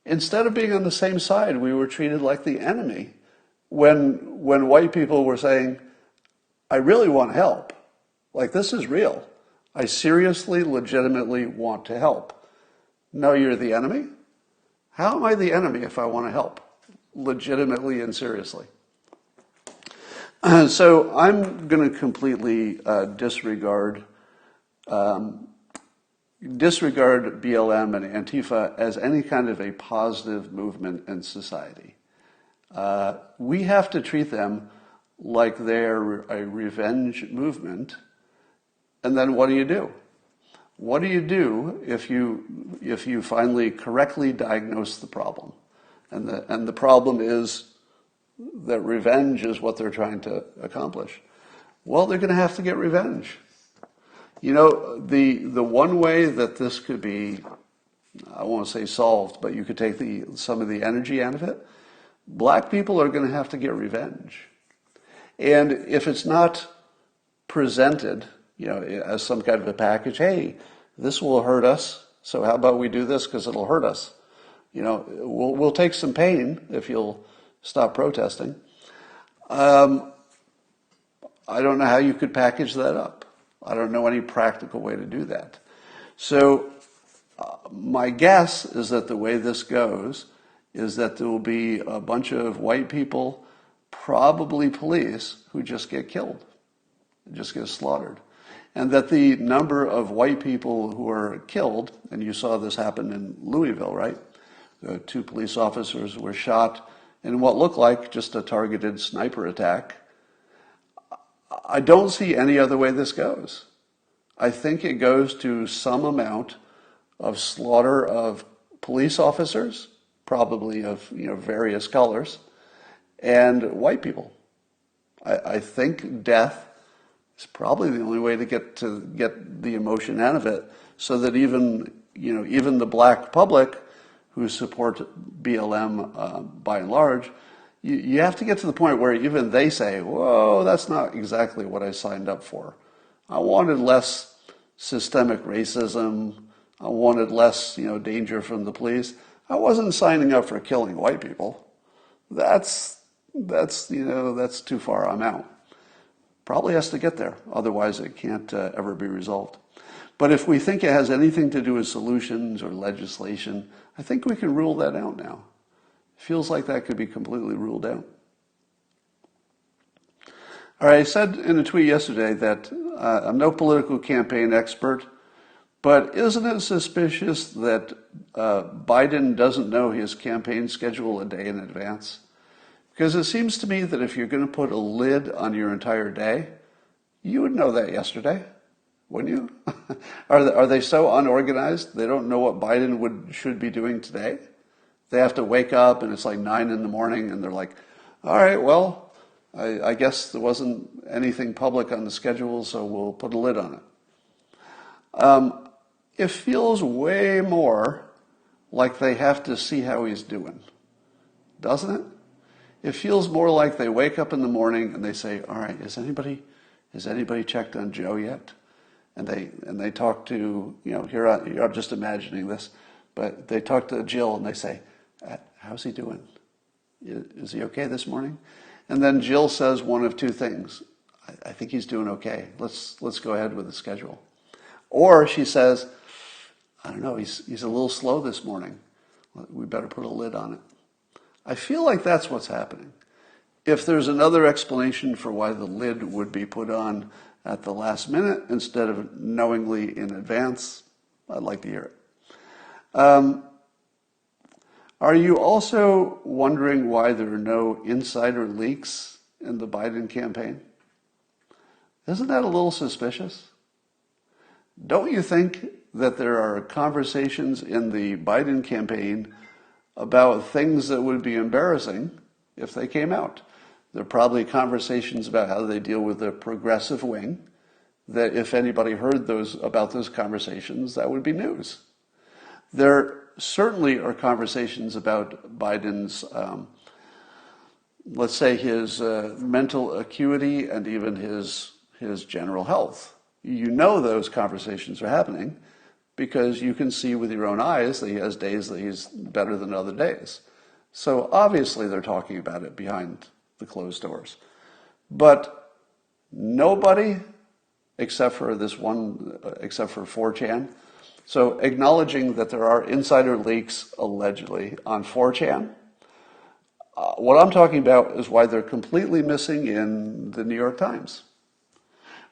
Instead of being on the same side, we were treated like the enemy when white people were saying, I really want help. Like, this is real. I seriously, legitimately want to help. No, you're the enemy? How am I the enemy if I want to help? Legitimately and seriously. So I'm going to completely disregard BLM and Antifa as any kind of a positive movement in society. We have to treat them like they're a revenge movement. And then what do you do? What do you do if you finally correctly diagnose the problem? And the problem is that revenge is what they're trying to accomplish. Well, they're going to have to get revenge. The one way that this could be, I won't say solved, but you could take some of the energy out of it. Black people are going to have to get revenge. And if it's not presented, as some kind of a package, hey, this will hurt us, so how about we do this because it'll hurt us? We'll take some pain if you'll stop protesting. I don't know how you could package that up. I don't know any practical way to do that. So my guess is that the way this goes is that there will be a bunch of white people, probably police, who just get killed, just get slaughtered. And that the number of white people who are killed, and you saw this happen in Louisville, right? 2 police officers were shot in what looked like just a targeted sniper attack. I don't see any other way this goes. I think it goes to some amount of slaughter of police officers, probably of various colors, and white people. I think death is probably the only way to get the emotion out of it, so that even the black public who support BLM by and large, you have to get to the point where even they say, whoa, that's not exactly what I signed up for. I wanted less systemic racism. I wanted less, danger from the police. I wasn't signing up for killing white people. That's too far. I'm out. Probably has to get there. Otherwise, it can't ever be resolved. But if we think it has anything to do with solutions or legislation, I think we can rule that out now. It feels like that could be completely ruled out. All right, I said in a tweet yesterday that I'm no political campaign expert, but isn't it suspicious that Biden doesn't know his campaign schedule a day in advance? Because it seems to me that if you're going to put a lid on your entire day, you would know that yesterday, wouldn't you? Are they so unorganized they don't know what Biden should be doing today? They have to wake up and it's like 9 in the morning and they're like, all right, well, I guess there wasn't anything public on the schedule, so we'll put a lid on it. It feels way more like they have to see how he's doing, doesn't it? It feels more like they wake up in the morning and they say, all right, has anybody checked on Joe yet? And they talk to, here I'm just imagining this, but they talk to Jill and they say, how's he doing? Is he okay this morning? And then Jill says one of two things. I think he's doing okay. Let's go ahead with the schedule. Or she says, I don't know, he's a little slow this morning. We better put a lid on it. I feel like that's what's happening. If there's another explanation for why the lid would be put on at the last minute instead of knowingly in advance, I'd like to hear it. Are you also wondering why there are no insider leaks in the Biden campaign? Isn't that a little suspicious? Don't you think that there are conversations in the Biden campaign about things that would be embarrassing if they came out? There are probably conversations about how they deal with the progressive wing, that if anybody heard about those conversations, that would be news. There certainly are conversations about Biden's, let's say, his mental acuity and even his general health. You know those conversations are happening because you can see with your own eyes that he has days that he's better than other days. So obviously they're talking about it behind the closed doors. But nobody, except for 4chan, so acknowledging that there are insider leaks allegedly on 4chan, what I'm talking about is why they're completely missing in the New York Times.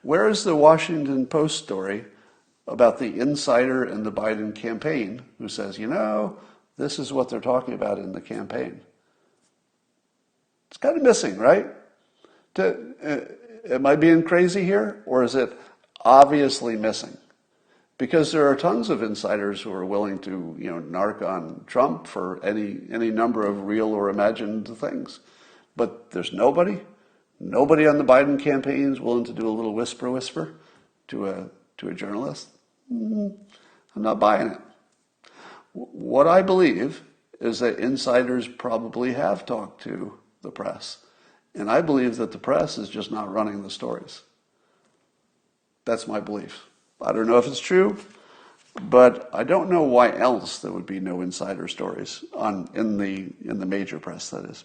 Where is the Washington Post story about the insider in the Biden campaign who says, this is what they're talking about in the campaign? It's kind of missing, right? Am I being crazy here? Or is it obviously missing? Because there are tons of insiders who are willing to, narc on Trump for any number of real or imagined things. But there's nobody on the Biden campaign is willing to do a little whisper to a journalist. I'm not buying it. What I believe is that insiders probably have talked to the press. And I believe that the press is just not running the stories. That's my belief. I don't know if it's true, but I don't know why else there would be no insider stories in the major press, that is.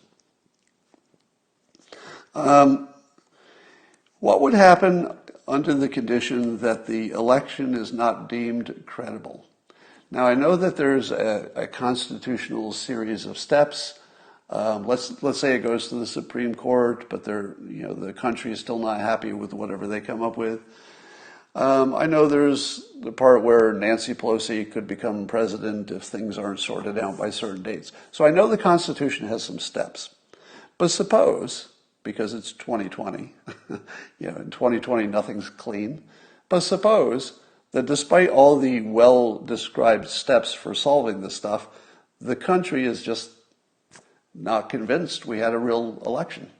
What would happen under the condition that the election is not deemed credible? Now, I know that there's a constitutional series of steps. Let's say it goes to the Supreme Court, but the country is still not happy with whatever they come up with. I know there's the part where Nancy Pelosi could become president if things aren't sorted out by certain dates. So I know the Constitution has some steps. But suppose, because it's 2020, in 2020 nothing's clean, but suppose that despite all the well-described steps for solving this stuff, the country is just not convinced we had a real election.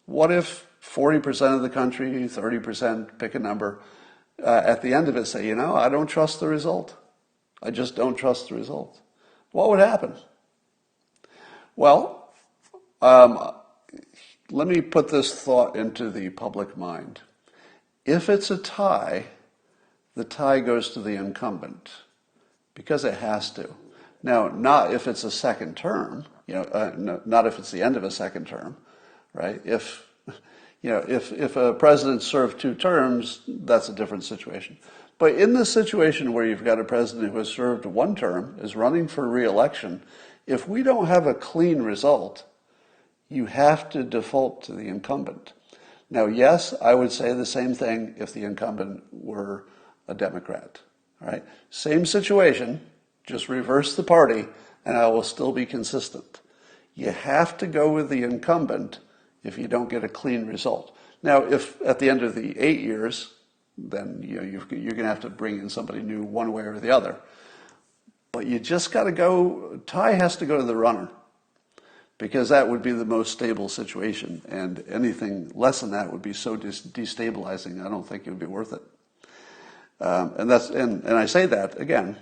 What if 40% of the country, 30%, pick a number, at the end of it say, I don't trust the result. I just don't trust the result. What would happen? Well, let me put this thought into the public mind. If it's a tie, the tie goes to the incumbent because it has to. Now, not if it's a second term, not if it's the end of a second term, right? If if a president served 2 terms, that's a different situation. But in the situation where you've got a president who has served 1 term, is running for re-election, if we don't have a clean result, you have to default to the incumbent. Now, yes, I would say the same thing if the incumbent were a Democrat. All right? Same situation, just reverse the party, and I will still be consistent. You have to go with the incumbent if you don't get a clean result. Now, if at the end of the 8 years, then you're going to have to bring in somebody new one way or the other. But you just got to go, tie has to go to the runner, because that would be the most stable situation, and anything less than that would be so destabilizing, I don't think it would be worth it. And I say that, again,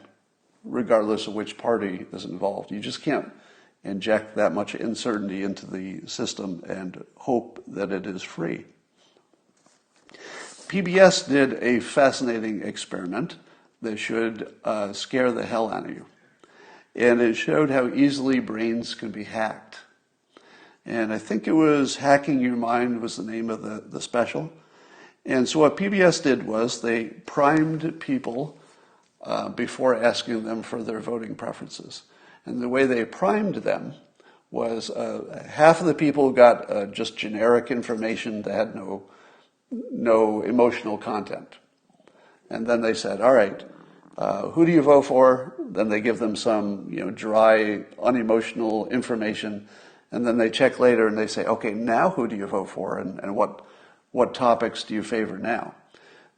regardless of which party is involved. You just can't inject that much uncertainty into the system and hope that it is free. PBS did a fascinating experiment that should scare the hell out of you. And it showed how easily brains can be hacked. And I think it was Hacking Your Mind was the name of the special. And so what PBS did was they primed people before asking them for their voting preferences. And the way they primed them was half of the people got just generic information that had no emotional content. And then they said, all right, who do you vote for? Then they give them some dry, unemotional information. And then they check later and they say, okay, now who do you vote for? And what topics do you favor now?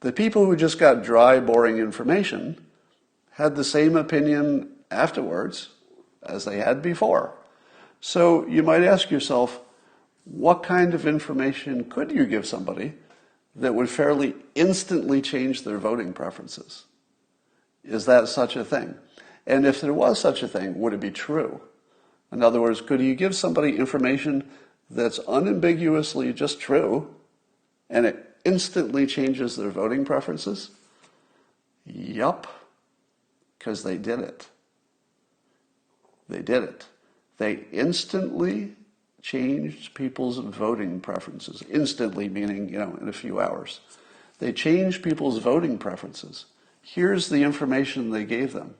The people who just got dry, boring information had the same opinion afterwards as they had before. So you might ask yourself, what kind of information could you give somebody that would fairly instantly change their voting preferences? Is that such a thing? And if there was such a thing, would it be true? In other words, could you give somebody information that's unambiguously just true and it instantly changes their voting preferences? Yup, because they did it. They did it. They instantly changed people's voting preferences. Instantly, meaning, in a few hours. They changed people's voting preferences. Here's the information they gave them.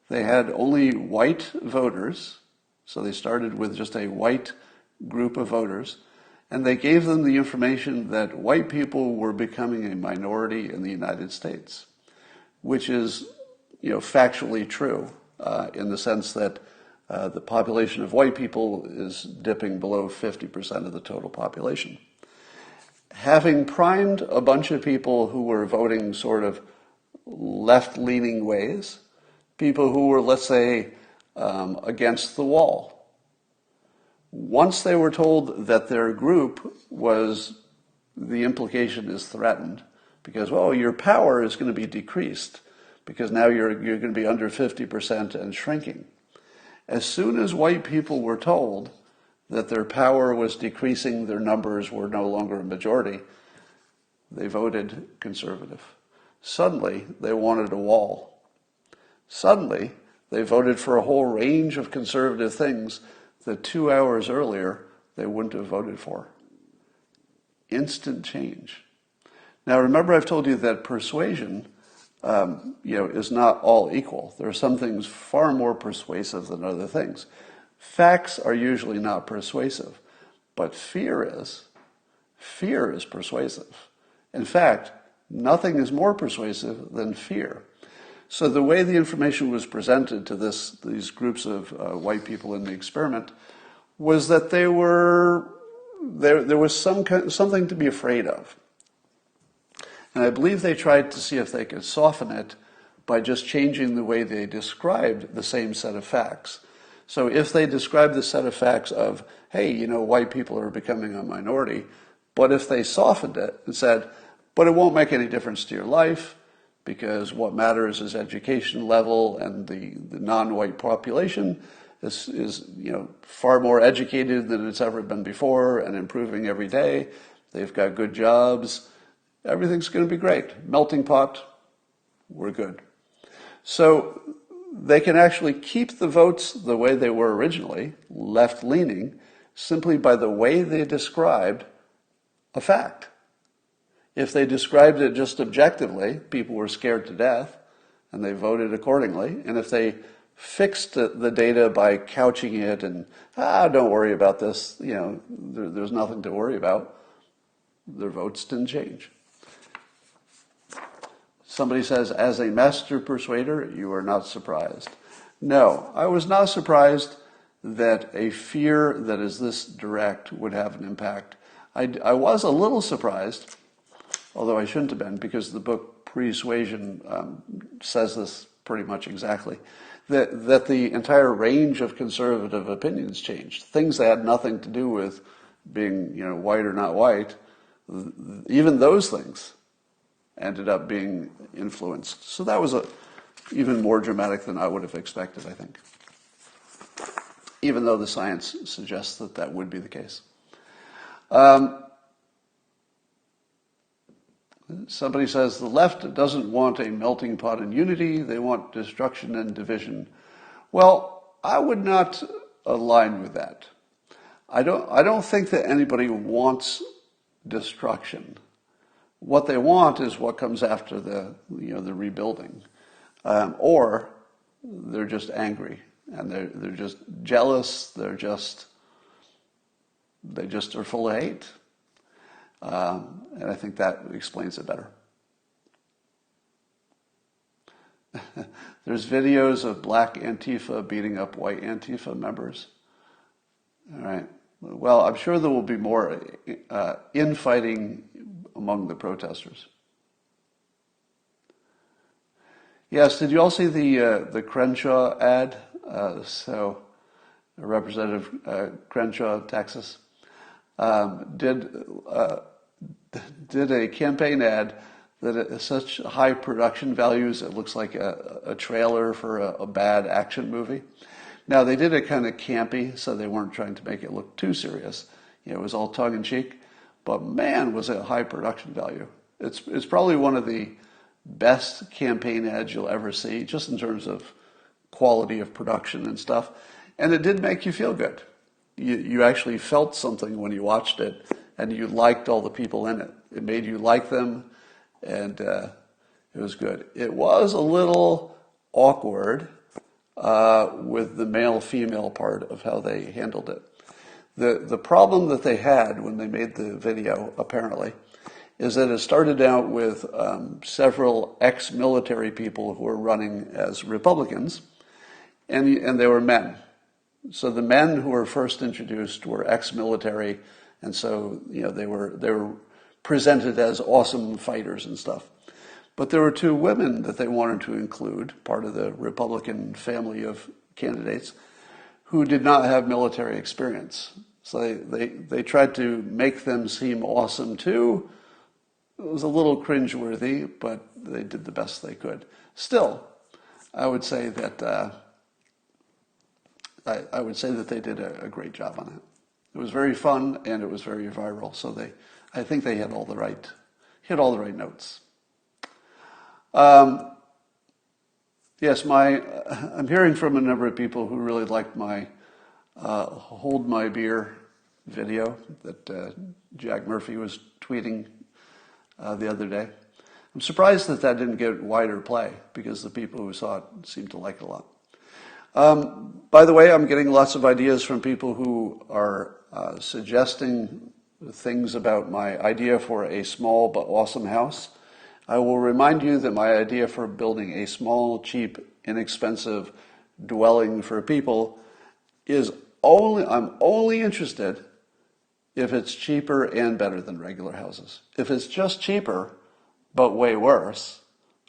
They had only white voters, so they started with just a white group of voters, and they gave them the information that white people were becoming a minority in the United States, which is, factually true in the sense that the population of white people is dipping below 50% of the total population. Having primed a bunch of people who were voting sort of left-leaning ways, people who were, let's say, against the wall. Once they were told that their group was, the implication is threatened, because, your power is going to be decreased, because now you're going to be under 50% and shrinking. As soon as white people were told that their power was decreasing, their numbers were no longer a majority, they voted conservative. Suddenly, they wanted a wall. Suddenly, they voted for a whole range of conservative things that 2 hours earlier they wouldn't have voted for. Instant change. Now, remember I've told you that persuasion is not all equal. There are some things far more persuasive than other things. Facts are usually not persuasive, but fear is. Fear is persuasive. In fact, nothing is more persuasive than fear. So the way the information was presented to these groups of white people in the experiment was that there was something to be afraid of. And I believe they tried to see if they could soften it by just changing the way they described the same set of facts. So if they described the set of facts of, hey, white people are becoming a minority, but if they softened it and said, but it won't make any difference to your life, because what matters is education level, and the non-white population is far more educated than it's ever been before and improving every day. They've got good jobs. Everything's going to be great. Melting pot, we're good. So they can actually keep the votes the way they were originally, left-leaning, simply by the way they described a fact. If they described it just objectively, people were scared to death, and they voted accordingly. And if they fixed the data by couching it and, don't worry about this, there's nothing to worry about, their votes didn't change. Somebody says, as a master persuader, you are not surprised. No, I was not surprised that a fear that is this direct would have an impact. I was a little surprised, although I shouldn't have been, because the book Persuasion says this pretty much exactly, that the entire range of conservative opinions changed. Things that had nothing to do with being, white or not white, even those things ended up being influenced. So that was even more dramatic than I would have expected, I think, even though the science suggests that would be the case. Somebody says the left doesn't want a melting pot in unity, they want destruction and division. Well, I would not align with that. I don't think that anybody wants destruction. What they want is what comes after the rebuilding, or they're just angry and they're just jealous. They just are full of hate, and I think that explains it better. There's videos of black Antifa beating up white Antifa members. All right. Well, I'm sure there will be more infighting among the protesters. Yes, did you all see the Crenshaw ad? So, Representative Crenshaw, Texas, did a campaign ad that has such high production values it looks like a trailer for a bad action movie. Now, they did it kind of campy, so they weren't trying to make it look too serious. It was all tongue-in-cheek, but man, was it high production value. It's probably one of the best campaign ads you'll ever see, just in terms of quality of production and stuff. And it did make you feel good. You actually felt something when you watched it, and you liked all the people in it. It made you like them, and it was good. It was a little awkward with the male-female part of how they handled it. The problem that they had when they made the video, apparently, is that it started out with several ex-military people who were running as Republicans, and they were men. So the men who were first introduced were ex-military, and so they were presented as awesome fighters and stuff. But there were two women that they wanted to include, part of the Republican family of candidates, who did not have military experience. So they tried to make them seem awesome too. It was a little cringeworthy, but they did the best they could. Still, I would say that they did a great job on it. It was very fun and it was very viral. So I think they hit all the right notes. Yes, I'm hearing from a number of people who really liked my Hold My Beer video that Jack Murphy was tweeting the other day. I'm surprised that didn't get wider play because the people who saw it seemed to like it a lot. By the way, I'm getting lots of ideas from people who are suggesting things about my idea for a small but awesome house. I will remind you that my idea for building a small, cheap, inexpensive dwelling for people is I'm only interested if it's cheaper and better than regular houses. If it's just cheaper, but way worse,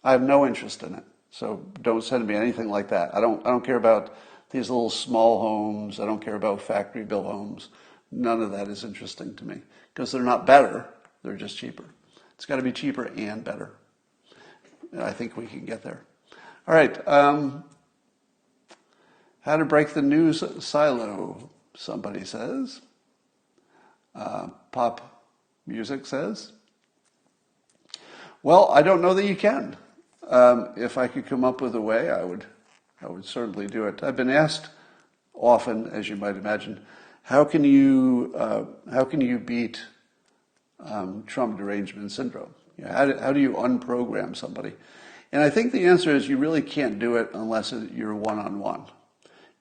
I have no interest in it. So don't send me anything like that. I don't care about these little small homes. I don't care about factory-built homes. None of that is interesting to me because they're not better. They're just cheaper. It's got to be cheaper and better. And I think we can get there. All right. How to break the news silo, somebody says. Pop music says. Well, I don't know that you can. If I could come up with a way, I would certainly do it. I've been asked often, as you might imagine, how can you beat Trump derangement syndrome. How do you unprogram somebody? And I think the answer is you really can't do it unless you're one-on-one.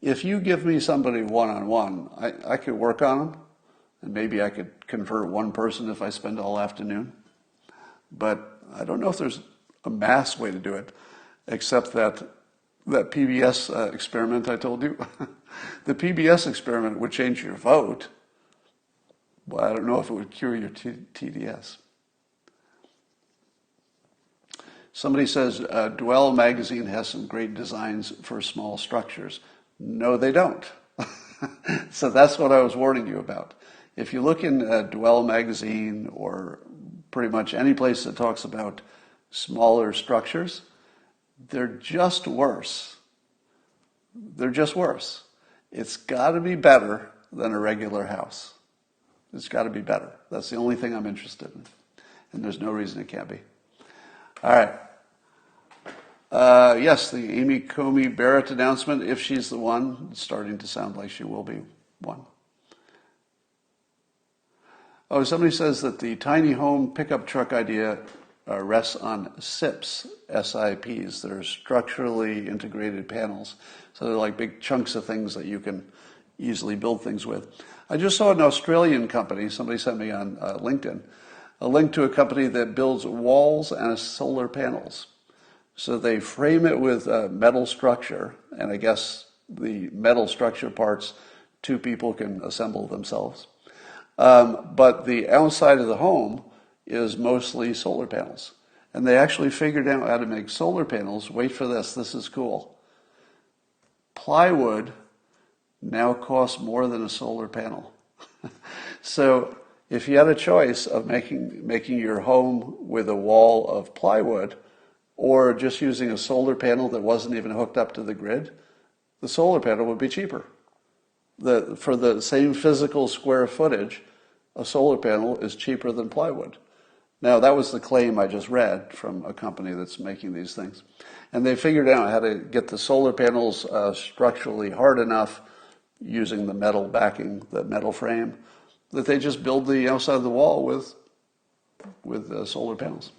If you give me somebody one-on-one, I could work on them, and maybe I could convert one person if I spend all afternoon. But I don't know if there's a mass way to do it, except that PBS experiment I told you. The PBS experiment would change your vote, but I don't know if it would cure your TDS. Somebody says, Dwell magazine has some great designs for small structures. No, they don't. So that's what I was warning you about. If you look in Dwell magazine or pretty much any place that talks about smaller structures, they're just worse. They're just worse. It's got to be better than a regular house. It's got to be better. That's the only thing I'm interested in. And there's no reason it can't be. All right. Yes, the Amy Coney Barrett announcement, if she's the one, it's starting to sound like she will be one. Oh, somebody says that the tiny home pickup truck idea rests on SIPs, SIPs. They're structurally integrated panels. So they're like big chunks of things that you can easily build things with. I just saw an Australian company, somebody sent me on LinkedIn, a link to a company that builds walls and solar panels. So they frame it with a metal structure, and I guess the metal structure parts, two people can assemble themselves. But the outside of the home is mostly solar panels. And they actually figured out how to make solar panels. Wait for this, this is cool. Plywood now costs more than a solar panel. So if you had a choice of making your home with a wall of plywood or just using a solar panel that wasn't even hooked up to the grid, the solar panel would be cheaper. For the same physical square footage, a solar panel is cheaper than plywood. Now, that was the claim I just read from a company that's making these things. And they figured out how to get the solar panels structurally hard enough using the metal backing, the metal frame, that they just build the outside of the wall with solar panels.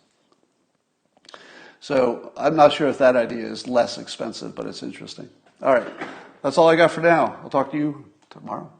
So I'm not sure if that idea is less expensive, but it's interesting. All right, that's all I got for now. I'll talk to you tomorrow.